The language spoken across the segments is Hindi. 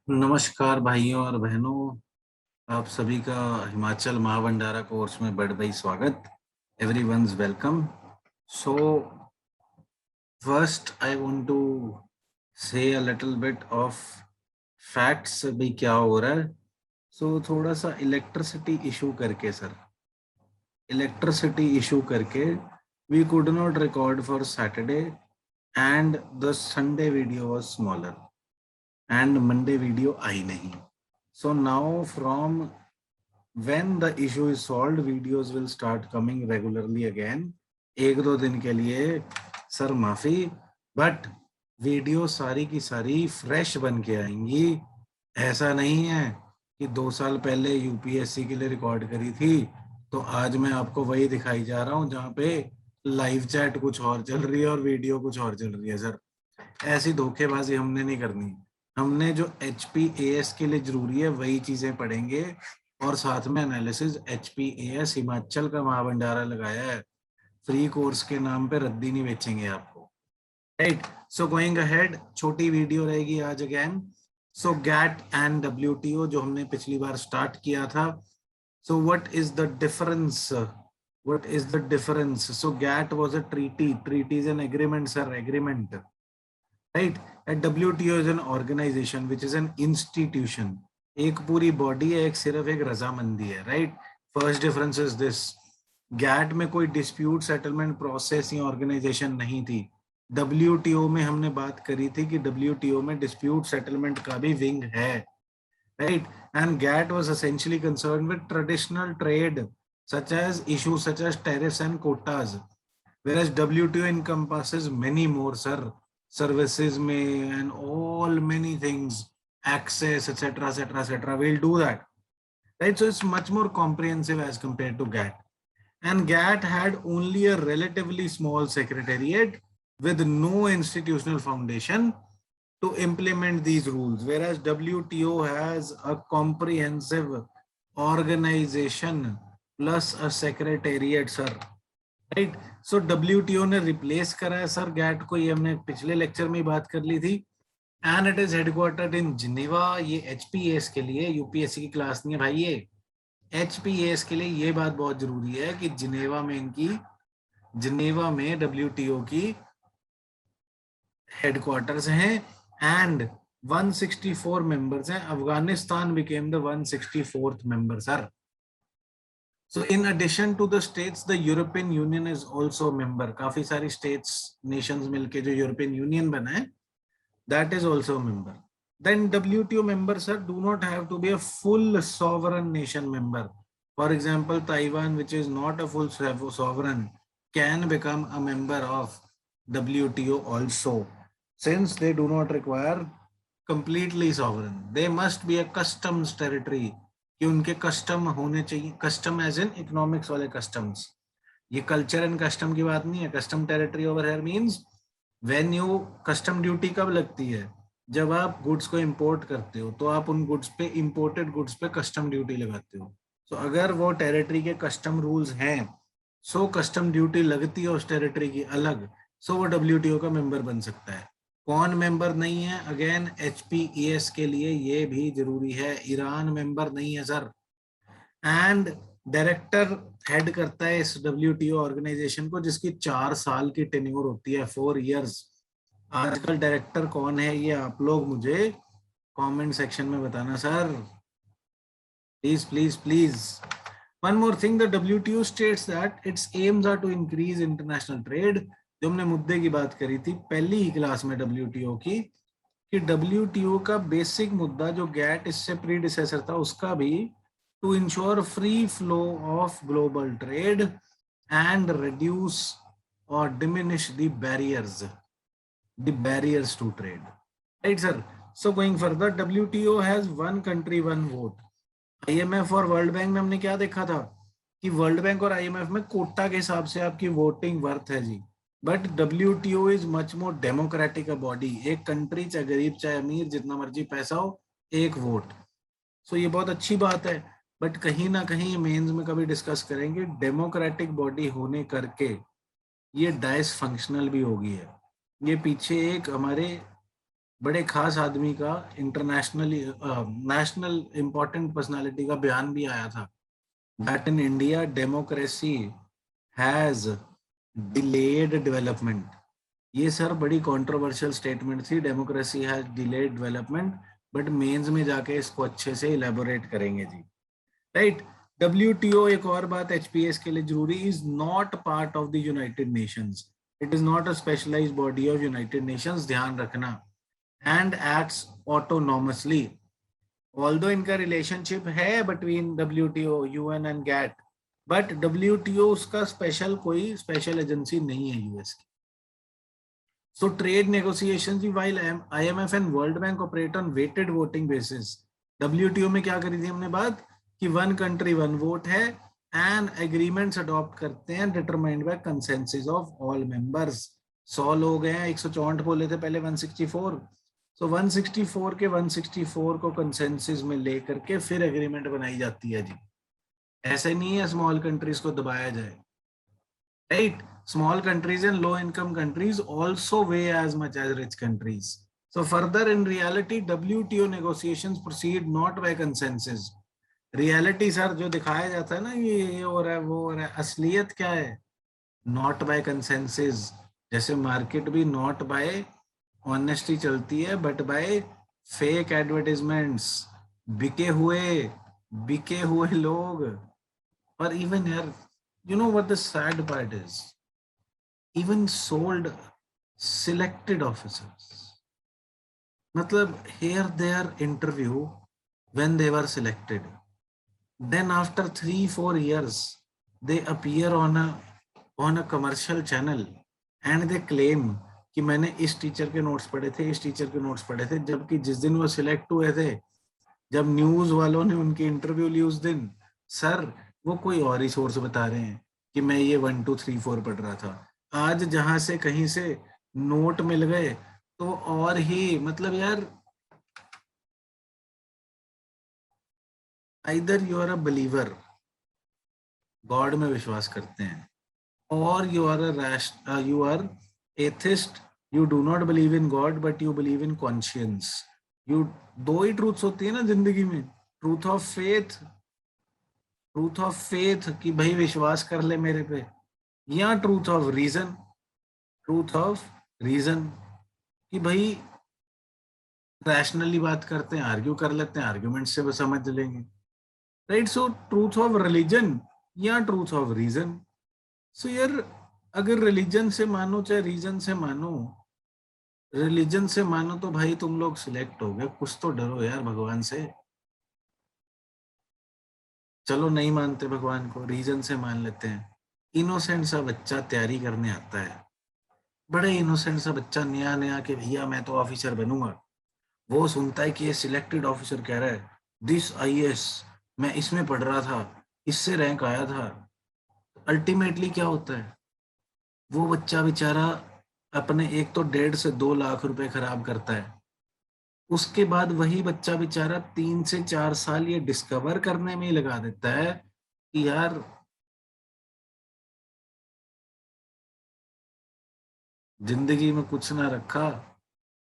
नमस्कार भाइयों और बहनों, आप सभी का हिमाचल महाभंडारा कोर्स में बड़े भाई स्वागत। Everyone's welcome. So first I want to say a little bit of facts भी क्या हो रहा है। थोड़ा सा इलेक्ट्रिसिटी इशू करके we could not record for Saturday and the Sunday video was smaller and Monday video I नहीं। So now from when the issue is solved, videos will start coming regularly again। एक दो दिन के लिए सर माफी, बट वीडियो सारी की सारी फ्रेश बन के आएंगी। ऐसा नहीं है कि 2 साल पहले यूपीएससी के लिए रिकॉर्ड करी थी तो आज मैं आपको वही दिखाई जा रहा हूँ जहाँ पे लाइव चैट कुछ और चल रही है और वीडियो कुछ और चल रही है। सर ऐसी धोखेबाजी हमने नहीं करनी। हमने जो HPAS के लिए जरूरी है वही चीजें पढ़ेंगे और साथ में एनालिसिस। HPAS हिमाचल का महाभंडारा लगाया है, फ्री कोर्स के नाम पे रद्दी नहीं बेचेंगे आपको। राइट, सो गोइंग अहेड, छोटी वीडियो रहेगी आज again. So GATT and WTO जो हमने पिछली बार स्टार्ट किया था। So what is the difference? So GATT was a treaty is an agreement sir, agreement. Right, and WTO is an organization which is an institution. एक पूरी बॉडी है, एक सिर्फ एक रजामंदी है। Right, first difference is this. GATT में कोई डिस्प्यूट सेटलमेंट प्रोसेस या ऑर्गेनाइजेशन नहीं थी। WTO में हमने बात करी थी कि WTO में डिस्प्यूट सेटलमेंट का भी विंग है। Right, and GATT was essentially concerned with traditional trade such as issues such as tariffs and quotas, whereas WTO encompasses many more, sir, services में and all many things, access, etc. We'll do that, right? So it's much more comprehensive as compared to GATT. And GATT had only a relatively small secretariat with no institutional foundation to implement these rules, whereas WTO has a comprehensive organization plus a secretariat, sir। Right, so WTO ने रिप्लेस करा है सर गैट को, ये हमने पिछले लेक्चर में बात कर ली थी। And it is headquartered in Geneva. ये HPAS के लिए, यूपीएससी की क्लास नहीं है भाई, ये HPAS के लिए ये बात बहुत जरूरी है कि जिनेवा में WTO की हेडक्वार्टर्स हैं एंड 164 मेंबर्स हैं। Afghanistan became the 164th member, sir. So in addition to the states, the European Union is also a member. काफी सारी states, nations मिलके जो European Union बना है, that is also a member. Then WTO members, sir, do not have to be a full sovereign nation member. For example, Taiwan, which is not a full sovereign, can become a member of WTO also, since they do not require completely sovereign. They must be a customs territory, कि उनके कस्टम होने चाहिए। कस्टम एज इन इकोनॉमिक्स वाले कस्टम्स, ये कल्चर एंड कस्टम की बात नहीं है। Custom territory over here means when you, custom duty कब लगती है? जब आप गुड्स को इंपोर्ट करते हो तो आप उन गुड्स पे, इंपोर्टेड गुड्स पे कस्टम ड्यूटी लगाते हो। सो अगर वो टेरिटरी के कस्टम रूल्स हैं, सो कस्टम ड्यूटी लगती है उस टेरिटरी की अलग, सो वो WTO का मेंबर बन सकता है। कौन मेंबर नहीं है? अगेन HPAS के लिए ये भी जरूरी है, ईरान मेंबर नहीं है सर। एंड डायरेक्टर हेड करता है इस WTO ऑर्गेनाइजेशन को, जिसकी 4 साल की टेन्योर होती है, 4 इयर्स। आजकल डायरेक्टर कौन है ये आप लोग मुझे कमेंट सेक्शन में बताना sir, please please please. One more thing, the WTO states that its aims are to increase international trade. जो हमने मुद्दे की बात करी थी पहली ही क्लास में WTO की, कि WTO का बेसिक मुद्दा जो गैट इससे प्रीडिसेसर था उसका भी, to ensure free flow of global trade and reduce और diminish the barriers to trade. Right sir, so going further, WTO has one country one vote. IMF और वर्ल्ड बैंक में हमने क्या देखा था कि वर्ल्ड बैंक और IMF में कोटा के हिसाब से आपकी वोटिंग वर्थ है जी, but WTO is much more democratic body. एक कंट्री, चाहे गरीब चाहे अमीर, जितना मर्जी पैसा हो, एक वोट। सो ये बहुत अच्छी बात है, बट कहीं ना कहीं मेंस में कभी डिस्कस करेंगे, डेमोक्रेटिक बॉडी होने करके ये डाइस फंक्शनल भी होगी है। ये पीछे एक हमारे बड़े खास आदमी का, इंटरनेशनली नेशनल इंपॉर्टेंट पर्सनालिटी का बयान भी आया था, that in India democracy has delayed development. ये सर बड़ी कंट्रोवर्शियल स्टेटमेंट थी, democracy has delayed development, but mains में जाके इसको अच्छे से इलेबोरेट करेंगे जी, राइट। WTO, एक और बात HPS के लिए जरूरी, is not part of the United Nations, it is not a specialized body of United Nations, ध्यान रखना, एंड एक्ट्स ऑटोनॉमसली, ऑल्दो इनका रिलेशनशिप है between WTO, UN and GATT, but WTO उसका स्पेशल कोई स्पेशल एजेंसी नहीं है यूएस की। So trade negotiations, while IMF and World Bank operate on weighted voting basis, WTO में क्या करी थी हमने बात कि वन कंट्री वन वोट है, एंड एग्रीमेंट्स अडॉप्ट करते हैं determined by consensus of all members. 100 लोग हैं, 164 बोले थे पहले, 164, सो 164 के 164 को कंसेंसस में लेकर के फिर एग्रीमेंट बनाई जाती है जी। ऐसे नहीं है स्मॉल कंट्रीज को दबाया जाए, right? Small countries and low income countries also weigh as much as rich countries. So further, in reality, WTO negotiations proceed not by consensus. Reality sir जो दिखाया जाता है ना, ये हो रहा है वो हो रहा है, असलियत क्या है? Not by consensus. जैसे मार्केट भी not by honesty चलती है, but by fake advertisements, बिके हुए लोग। और even यार, you know what the sad part is? Even sold selected officers. मतलब here their interview when they were selected, then after 3-4 years they appear on a commercial channel and they claim कि मैंने इस टीचर के नोट्स पढ़े थे, इस टीचर के नोट्स पढ़े थे, जबकि जिस दिन वो सिलेक्ट हुए थे, जब न्यूज वालों ने उनकी इंटरव्यू ली उस दिन, सर वो कोई और ही सोर्स बता रहे हैं कि मैं ये 1 2 3 4 पढ़ रहा था। आज जहां से कहीं से नोट मिल गए तो और ही, मतलब यार, either you are a believer, God में विश्वास करते हैं, और you are atheist, you do not believe in God but you believe in conscience. You, दो ही ट्रूथ्स होती है ना जिंदगी में, ट्रूथ ऑफ फेथ कि भाई विश्वास कर ले मेरे पे, या ट्रूथ ऑफ रीजन कि भाई रैशनली बात करते हैं, आर्ग्यू कर लेते हैं, आर्ग्यूमेंट से वो समझ लेंगे, right. So truth of religion या ट्रूथ ऑफ रीजन। सो यार, अगर रिलीजन से मानो चाहे रीजन से मानो, रिलीजन से मानो तो भाई तुम लोग सिलेक्ट हो गए, कुछ तो डरो यार भगवान से। चलो नहीं मानते भगवान को, रीजन से मान लेते हैं। इनोसेंट सा बच्चा तैयारी करने आता है, बड़े इनोसेंट सा बच्चा, नया नया कि भैया मैं तो ऑफिसर बनूंगा, वो सुनता है कि ये सिलेक्टेड ऑफिसर कह रहा है दिस IAS, मैं इसमें पढ़ रहा था, इससे रैंक आया था। अल्टीमेटली क्या होता है, वो बच्चा बेचारा अपने एक तो 1.5 से 2 लाख रुपए खराब करता है, उसके बाद वही बच्चा बेचारा 3 से 4 साल ये डिस्कवर करने में ही लगा देता है कि यार जिंदगी में कुछ ना रखा,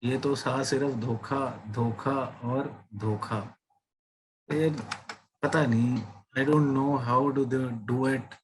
ये तो था सिर्फ धोखा, धोखा और धोखा। फिर पता नहीं, I don't know how do they do it.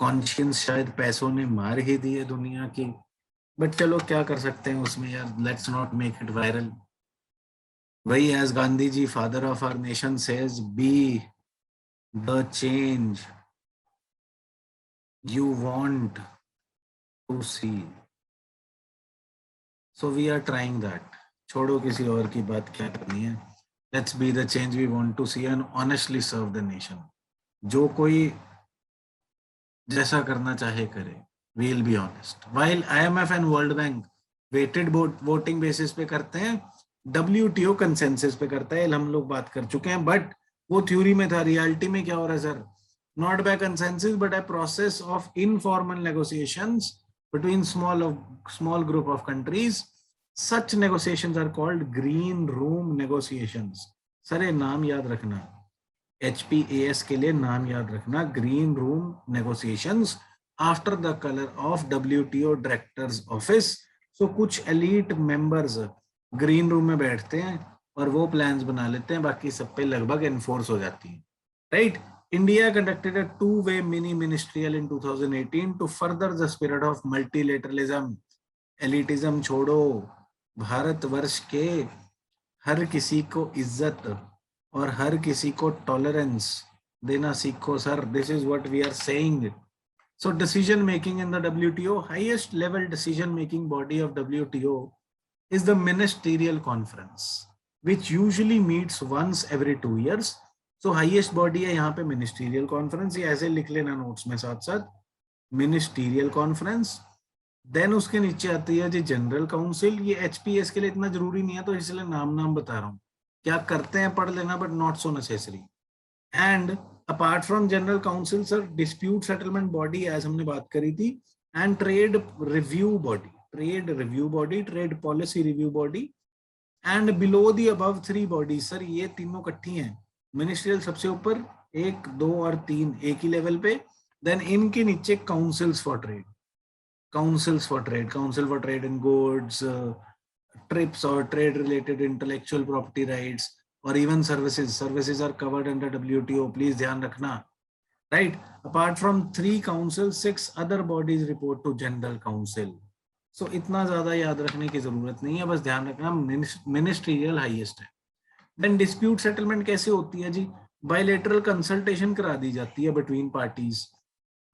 Conscience शायद पैसों ने मार ही दी है दुनिया की, बट चलो क्या कर सकते हैं उसमें यार, let's not make it viral. वही as Gandhi ji, father of our nation, says be the change you want to see. So we are trying that. छोड़ो किसी और की बात क्या करनी है, let's be the change we want to see and honestly serve the nation. जो कोई जैसा करना चाहे करे, we will be honest. While IMF and world bank weighted voting basis पे करते हैं, WTO कंसेंसस पे करता है, हम लोग बात कर चुके हैं, बट वो थ्योरी में था, रियलिटी में क्या हो रहा है sir, not by consensus but a process of informal negotiations between small group of countries. Such negotiations are called green room negotiations. Sir ये नाम याद रखना, HPAS के लिए नाम याद रखना, green room negotiations after the colour of WTO directors office. सो कुछ एलीट मेंबर्स ग्रीन रूम में बैठते हैं और वो प्लान्स बना लेते हैं, बाकी सब पे लगभग एनफोर्स हो जाती है, right. India conducted a two-way mini ministerial in 2018 to further the spirit of multilateralism. Elitism छोड़ो, भारतवर्ष के हर किसी को इज्जत और हर किसी को टॉलरेंस देना सीखो sir. This is what we are saying. So decision making in the WTO, highest level decision making body of WTO is the ministerial conference, which usually meets once every 2 years. So highest body है यहाँ पे ministerial conference, ये ऐसे लिख लेना notes में साथ साथ, ministerial conference. Then उसके नीचे आती है जी जनरल काउंसिल. ये HPS के लिए इतना जरूरी नहीं है तो इसलिए नाम बता रहा हूँ, क्या करते हैं पढ़ लेना, but not so necessary. And apart from general council sir, dispute settlement body as हमने बात करी थी, and trade review body, trade policy review body, and below the above 3 bodies sir, ये तीनों इकट्ठी हैं. मिनिस्ट्रियल सबसे ऊपर, 1, 2 और 3 एक ही लेवल पे. देन इनके नीचे councils for trade, council for trade in goods, TRIPS और trade related intellectual property rights, और even services are covered under WTO. Please ध्यान रखना, right. Apart from 3 council, 6 other bodies report to general council. So इतना ज्यादा याद रखने की जरूरत नहीं है, बस ध्यान रखना मिनिस्ट्रियल हाईएस्ट है. देन डिस्प्यूट सेटलमेंट कैसे होती है जी, बायलैटरल कंसल्टेशन करा दी जाती है between parties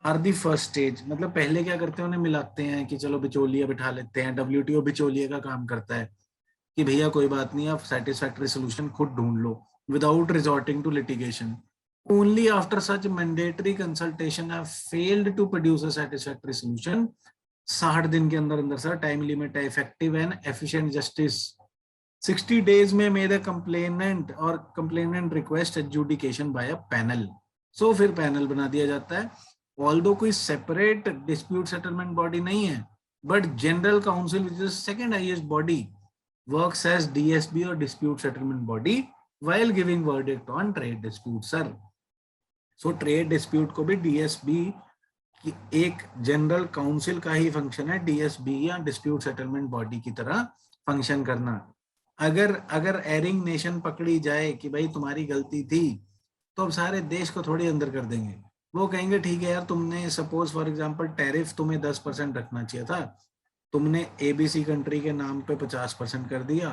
are the first stage. मतलब पहले क्या करते हैं, उन्हें मिलाते हैं कि चलो बिचौलिया बिठा लेते हैं. WTO बिचौलिया का काम करता है कि भैया कोई बात नहीं, आप सेटिस्फैक्टरी सोल्यूशन खुद ढूंढ लो without resorting to litigation. Only after such mandatory consultation have failed to produce a satisfactory solution, 60 दिन के अंदर सर, टाइम लिमिट है, effective and efficient justice. 60 days में मे द कंप्लेनेंट और complainant request adjudication by a panel. So फिर पैनल बना दिया जाता है. ऑल्दो कोई सेपरेट डिस्प्यूट सेटलमेंट बॉडी नहीं है, but general council which is second highest body works as DSB or dispute settlement body while giving verdict on trade dispute sir. So trade dispute को भी DSB की एक जनरल काउंसिल का ही फंक्शन है, DSB या डिस्प्यूट सेटलमेंट बॉडी की तरह फंक्शन करना. अगर एरिंग नेशन पकड़ी जाए कि भाई तुम्हारी गलती थी, तो अब सारे देश को थोड़ी अंदर कर देंगे. वो कहेंगे ठीक है यार, तुमने सपोज फॉर एग्जांपल टैरिफ तुम्हें 10% रखना चाहिए था, तुमने ABC कंट्री के नाम पे 50% कर दिया,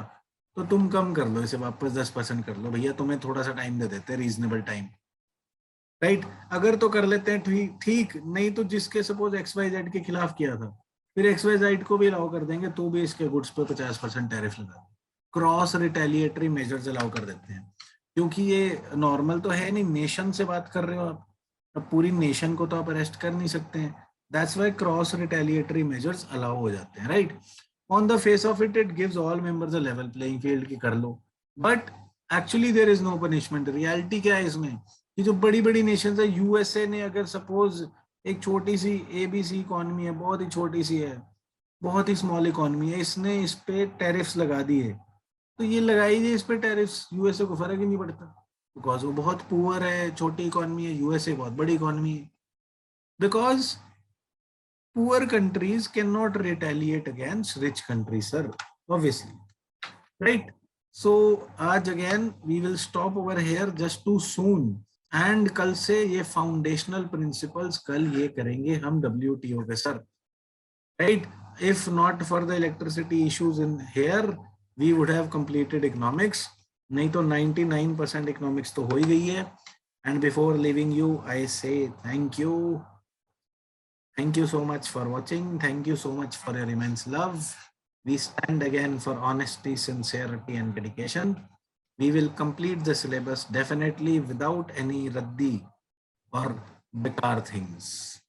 तो तुम कम कर लो, इसे वापस 10% कर लो भैया, तुम्हें थोड़ा सा टाइम दे देते हैं, रीजनेबल टाइम, राइट. अगर तो कर लेते हैं ठीक, नहीं तो जिसके सपोज XYZ के खिलाफ किया था, फिर XYZ को भी अलाउ कर देंगे, तो भी इसके गुड्स पे 50% टैरिफ लगा देंगे. क्रॉस रिटेलिएटरी मेजर्स अलाउ कर देते हैं, क्योंकि ये नॉर्मल तो है नहीं, नेशन से बात कर रहे हो आप, अब पूरी नेशन को तो आप अरेस्ट कर नहीं सकते हैं. That's why cross retaliatory measures allow हो जाते हैं, right? On the face of it, it gives all members a level playing field की कर लो. But actually there is no punishment. Reality क्या है इसमें, कि जो बड़ी बड़ी नेशंस है, USA ने अगर सपोज एक छोटी सी ABC इकोनॉमी है, बहुत ही छोटी सी है, बहुत ही स्मॉल इकोनॉमी है, इसने इस पे टैरिफ्स लगा दिए, तो ये लगाई दिए इस पे टैरिफ्स, USA को फर्क ही नहीं पड़ता, बिकॉज वो बहुत पुअर है, छोटी इकोनॉमी है, USA बहुत बड़ी इकोनॉमी है. Because poor countries cannot retaliate against rich countries sir, obviously, right? So आज again we will stop over here just too soon, and कल से ये foundational principles कल ये करेंगे हम WTO के sir, right? If not for the electricity issues in here, we would have completed economics. नहीं तो 99% economics तो हो ही गई है. And before leaving you, I say thank you. Thank you so much for watching. Thank you so much for your immense love. We stand again for honesty, sincerity, and dedication. We will complete the syllabus definitely without any raddi or bekar things.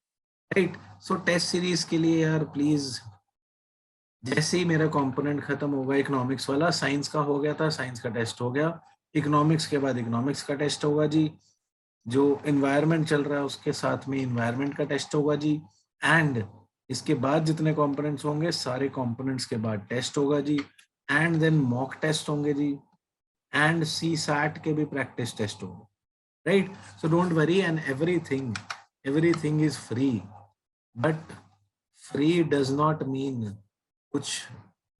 Right? So test series के लिए यार please, जैसे ही मेरा component खत्म होगा इकोनॉमिक्स वाला, साइंस का हो गया था, साइंस का टेस्ट हो गया, इकोनॉमिक्स के बाद इकोनॉमिक्स का टेस्ट होगा जी, जो इन्वायरमेंट चल रहा है उसके साथ में इन्वायरमेंट का टेस्ट होगा जी, एंड इसके बाद जितने कंपोनेंट्स होंगे सारे कंपोनेंट्स के बाद टेस्ट होगा जी, एंड देन मॉक टेस्ट होंगे जी, एंड CSAT के भी प्रैक्टिस टेस्ट होंगे, right. So don't worry, and everything is free, but free does not mean कुछ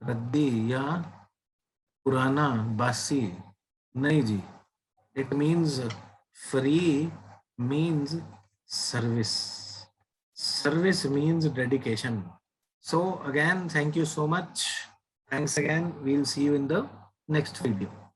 रद्दी या पुराना, बासी, नहीं जी. It means free means service. Service means dedication. So again, thank you so much. Thanks again. We'll see you in the next video.